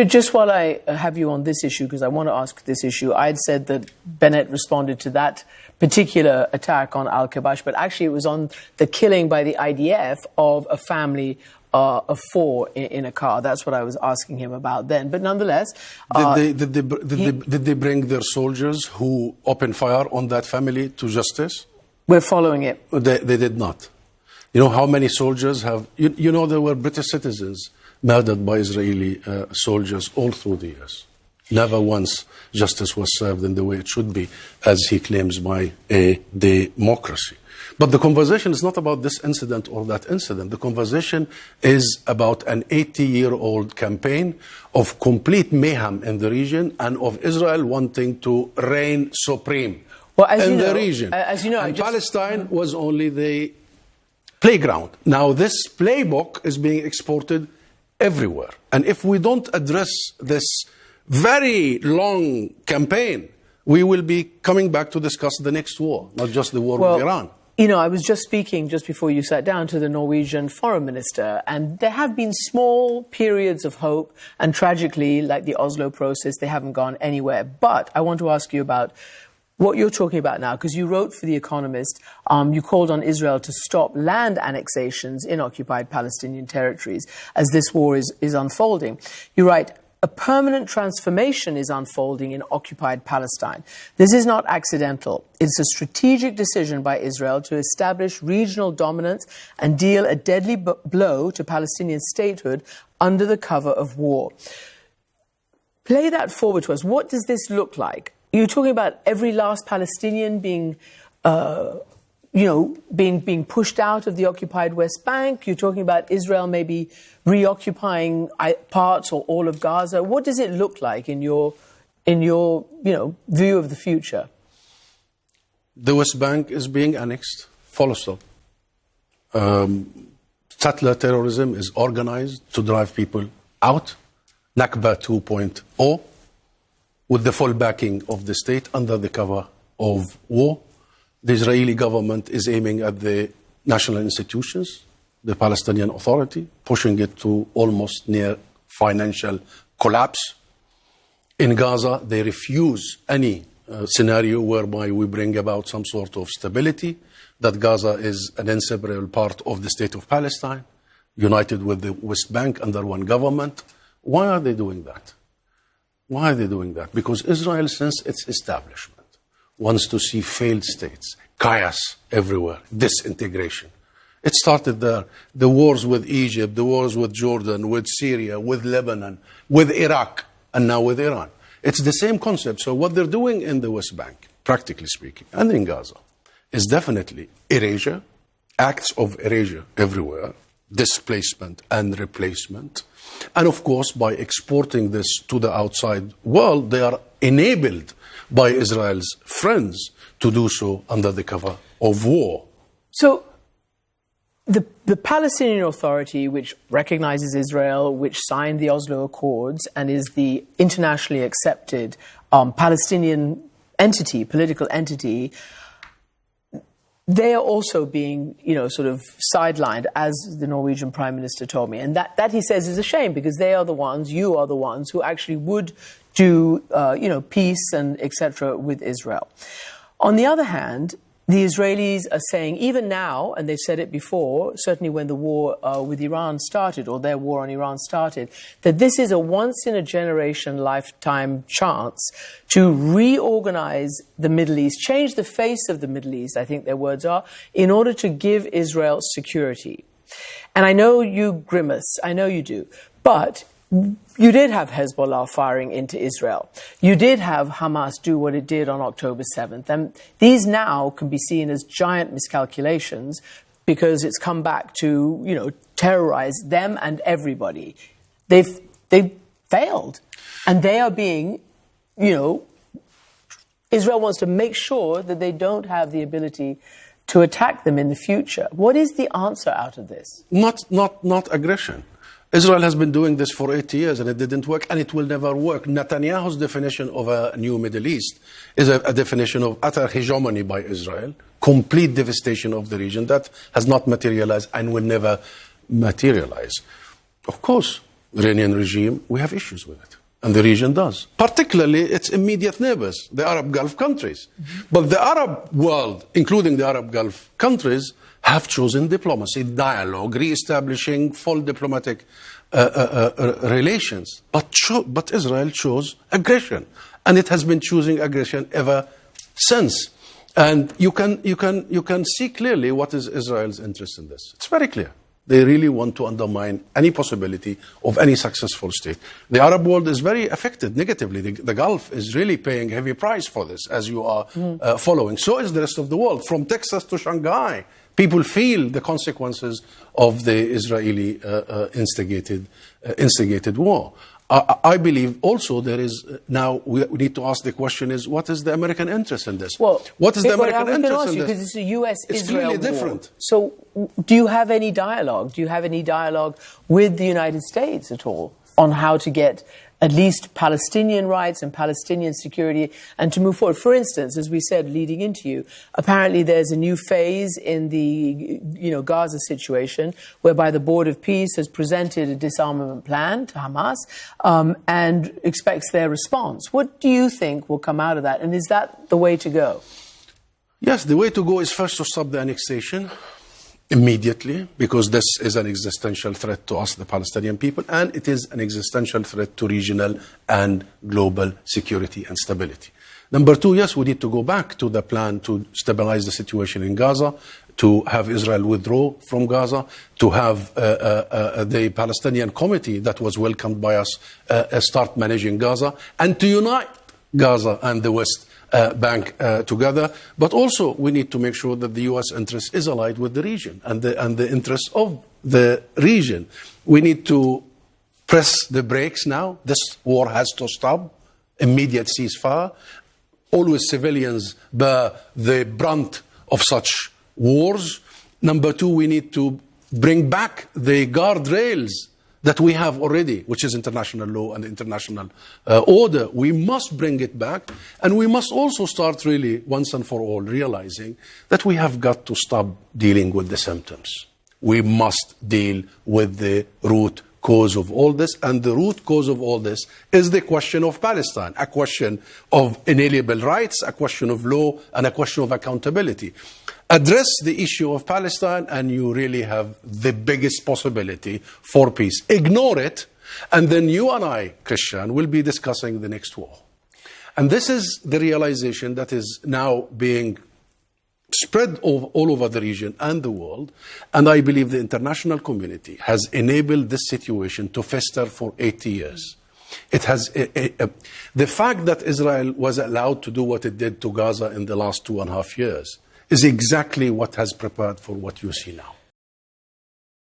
Just while I have you on this issue, because I want to ask this issue, I had said that Bennett responded to that particular attack on Al-Kabash, but actually it was on the killing by the IDF of a family of 4 in a car. That's what I was asking him about then. But nonetheless... Did they bring their soldiers who opened fire on that family to justice? We're following it. They did not. You know how many soldiers have... You know there were British citizens murdered by Israeli soldiers all through the years. Never once justice was served in the way it should be, as he claims, by a democracy. But the conversation is not about this incident or that incident. The conversation is about an 80-year-old campaign of complete mayhem in the region and of Israel wanting to reign supreme in the region. As you know, and Palestine was only the playground. Now this playbook is being exported everywhere. And if we don't address this very long campaign, we will be coming back to discuss the next war, not just the war with Iran. You know, I was just speaking, just before you sat down, to the Norwegian foreign minister, and there have been small periods of hope, and tragically, like the Oslo process, they haven't gone anywhere. But I want to ask you about what you're talking about now, because you wrote for The Economist, you called on Israel to stop land annexations in occupied Palestinian territories as this war is unfolding. You write, a permanent transformation is unfolding in occupied Palestine. This is not accidental. It's a strategic decision by Israel to establish regional dominance and deal a deadly blow to Palestinian statehood under the cover of war. Play that forward to us. What does this look like? You're talking about every last Palestinian being being pushed out of the occupied West Bank. You're talking about Israel maybe reoccupying parts or all of Gaza. What does it look like in your view of the future? The West Bank is being annexed, full stop. Settler terrorism is organized to drive people out. Nakba 2.0, with the full backing of the state under the cover of war. The Israeli government is aiming at the national institutions, the Palestinian Authority, pushing it to almost near financial collapse. In Gaza, they refuse any scenario whereby we bring about some sort of stability, that Gaza is an inseparable part of the state of Palestine, united with the West Bank under one government. Why are they doing that? Why are they doing that? Because Israel, since its establishment, wants to see failed states, chaos everywhere, disintegration. It started there. The wars with Egypt, the wars with Jordan, with Syria, with Lebanon, with Iraq, and now with Iran. It's the same concept. So what they're doing in the West Bank, practically speaking, and in Gaza, is definitely erasure, acts of erasure everywhere, displacement and replacement. And of course, by exporting this to the outside world, they are enabled by Israel's friends to do so under the cover of war. So the Palestinian Authority, which recognizes Israel, which signed the Oslo Accords and is the internationally accepted Palestinian entity, political entity, they are also being, sort of sidelined, as the Norwegian Prime Minister told me. And that he says is a shame, because they are the ones, you are the ones, who actually would do, peace and etc. with Israel. On the other hand, the Israelis are saying, even now, and they've said it before, certainly when the war with Iran started, or their war on Iran started, that this is a once-in-a-generation lifetime chance to reorganize the Middle East, change the face of the Middle East, I think their words are, in order to give Israel security. And I know you grimace, I know you do, but you did have Hezbollah firing into Israel. You did have Hamas do what it did on October 7th. And these now can be seen as giant miscalculations, because it's come back to, terrorize them and everybody. They've failed. And they are being, Israel wants to make sure that they don't have the ability to attack them in the future. What is the answer out of this? Not aggression. Israel has been doing this for 80 years and it didn't work, and it will never work. Netanyahu's definition of a new Middle East is a definition of utter hegemony by Israel, complete devastation of the region that has not materialized and will never materialize. Of course, Iranian regime, we have issues with it. And the region does. Particularly its immediate neighbors, the Arab Gulf countries. But the Arab world, including the Arab Gulf countries, have chosen diplomacy, dialogue, re-establishing full diplomatic relations. But Israel chose aggression. And it has been choosing aggression ever since. And you can see clearly what is Israel's interest in this. It's very clear. They really want to undermine any possibility of any successful state. The Arab world is very affected negatively. The Gulf is really paying heavy price for this, as you are following. So is the rest of the world. From Texas to Shanghai, people feel the consequences of the Israeli instigated war. I believe also there is now we need to ask the question is what is the American interest in this? Well, what is the American interest in this? Because it's a U.S.-Israel It's clearly war. different. So do you have any dialogue? Do you have any dialogue with the United States at all on how to get at least Palestinian rights and Palestinian security and to move forward? For instance, as we said leading into you, apparently there's a new phase in the Gaza situation whereby the Board of Peace has presented a disarmament plan to Hamas and expects their response. What do you think will come out of that? And is that the way to go? Yes, the way to go is first to stop the annexation immediately, because this is an existential threat to us, the Palestinian people, and it is an existential threat to regional and global security and stability. Number two, yes, we need to go back to the plan to stabilize the situation in Gaza, to have Israel withdraw from Gaza, to have the Palestinian committee that was welcomed by us start managing Gaza, and to unite Gaza and the West Bank together. But also we need to make sure that the U.S. interest is aligned with the region and the interests of the region. We need to press the brakes now. This war has to stop. Immediate ceasefire. Always civilians bear the brunt of such wars. Number two, we need to bring back the guardrails that we have already, which is international law and international order. We must bring it back, and we must also start really, once and for all, realizing that we have got to stop dealing with the symptoms. We must deal with the root cause of all this, and the root cause of all this is the question of Palestine, a question of inalienable rights, a question of law, and a question of accountability. Address the issue of Palestine and you really have the biggest possibility for peace. Ignore it, and then you and I, Christian, will be discussing the next war. And this is the realization that is now being spread all over the region and the world. And I believe the international community has enabled this situation to fester for 80 years. It has the fact that Israel was allowed to do what it did to Gaza in the last 2.5 years is exactly what has prepared for what you see now.